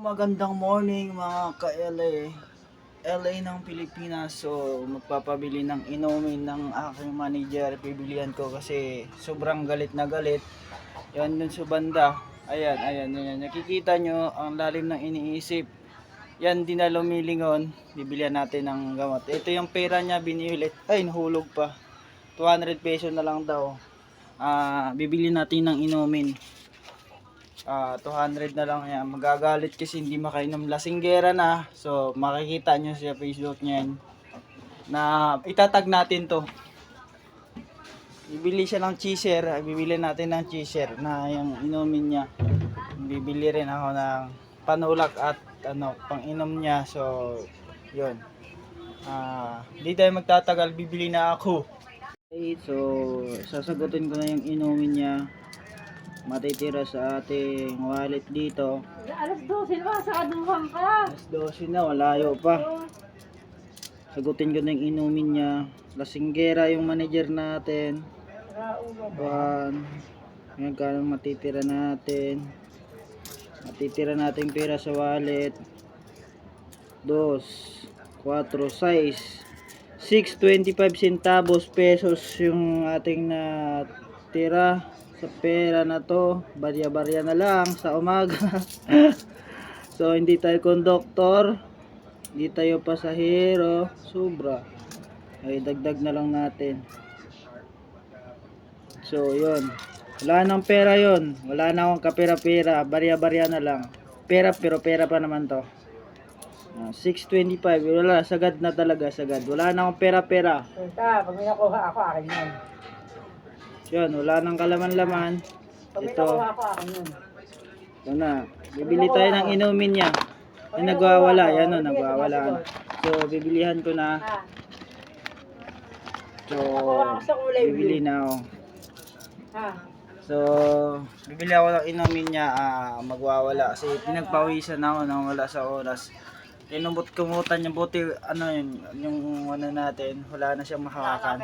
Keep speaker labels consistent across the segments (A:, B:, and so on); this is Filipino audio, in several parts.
A: Magandang morning mga ka-LA. LA ng Pilipinas. So magpapabili ng inumin ng aking manager. Bibilihan ko kasi sobrang galit na galit. Yan dun sa banda. Ayan. Nakikita nyo ang lalim ng iniisip. Yan din na lumilingon. Bibilihan natin ng gamot. Ito yung pera niya biniulit. Ay, nahulog pa. 200 peso na lang daw. Bibili natin ng inumin. 200 na lang yan. Magagalit kasi hindi makainom. Lasinggera na. So makikita nyo sa Facebook niyan na itatag natin to. Bibili siya ng cheeser. Bibili natin ng cheeser na yung inumin niya. Bibili rin ako ng panulak at pang-inom niya. So yun. Di tayo magtatagal. Bibili na ako. Okay, so sasagutin ko na yung inumin niya. Matitira sa ating wallet dito.
B: Alas 12 na, sakaduhan ka.
A: Alas 12 na, walayo pa. Sagutin ko na yung inumin niya. Lasinggera yung manager natin. 1. Ngayon ka lang matitira natin. Matitira natin pera sa wallet. 2, 4, 6, 6.25 centavos pesos yung ating natira sa pera na to. Barya-barya na lang sa umaga. So hindi tayo konduktor, hindi tayo pasahero, sobra. Ay dagdag na lang natin. So yun, wala nang pera yun, wala na akong kapera-pera, barya-barya na lang. Pera pero pera pa naman to. 6.25, wala, sagad na talaga, sagad. Wala na akong pera-pera.
B: Pag may nakuha ako, akin yun.
A: Yun, wala nang kalaman-laman.
B: Pag may
A: Ito,
B: nakuha ako, akin yun.
A: ito na. Bibili tayo ng inumin niya. Ay, nagwawala. Yan o, nagwawala. So, bibilihan ko na. So, bibili na ako. So, bibili ako ng inumin niya. Magwawala. Kasi pinagpawisan ako nang wala sa oras. Kinumot-kumutan niya. Buti, yung natin. Wala na siyang makakan.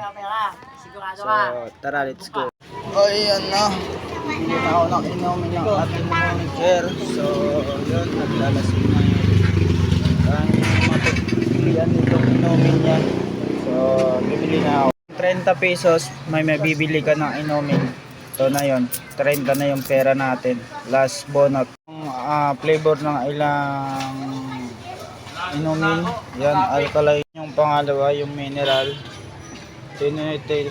B: Sigurado
A: So,
B: ka.
A: tara, let's go. Ayan na. Bibili na ako ng inumin ng ating manager. So, yun, naglalasing na yun. Dahil matubilihan itong inumin niya. So, bibili na ako. 30 pesos, may mabibili ka ng inumin. Ito na yun. 30 na yung pera natin. Last bonus. Flavor ng ilang inumin. Yan, alkaline. Yung pangalawa, yung mineral. Ito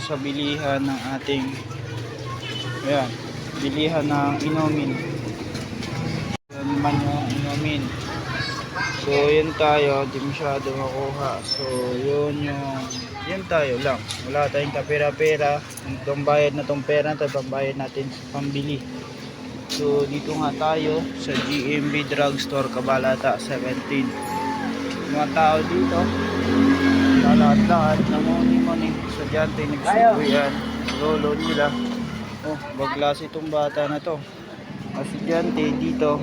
A: sa bilihan ng ating bilihan ng inumin. Yan naman yung inumin. So yun tayo, di masyado makuha. So yun tayo lang. Wala tayong kapera-pera. Itong bayad na tong pera, ito pambayad natin sa pambili. So dito nga tayo sa GMB Drugstore, Cabalata 17. Mga tao dito lahat na money estudyante nagsubuyan lolo nila. Oh, baglas itong bata na to. Estudyante dito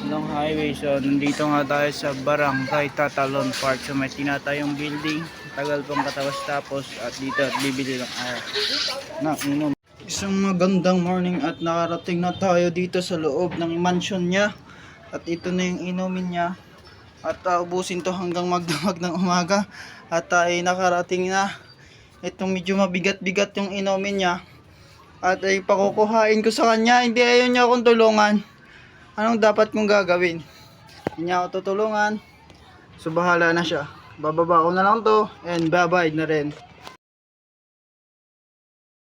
A: ng highway. So nandito nga tayo sa Barangay Tatalon Park. So may tinatayong building, tagal pang katawas tapos at dito at bibili lang ako na inom. Isang magandang morning at nakarating na tayo dito sa loob ng mansion niya. At ito na yung inumin niya. At ubusin to hanggang magdamag ng umaga. At ay nakarating na. Itong medyo mabigat-bigat yung inumin niya. At ay pakukuhain ko sa kanya. Hindi, ayaw niya akong tulungan. Anong dapat kong gagawin? Hindi niya ako tutulungan. So bahala na siya. Bababa ko na lang to. And babayad na rin.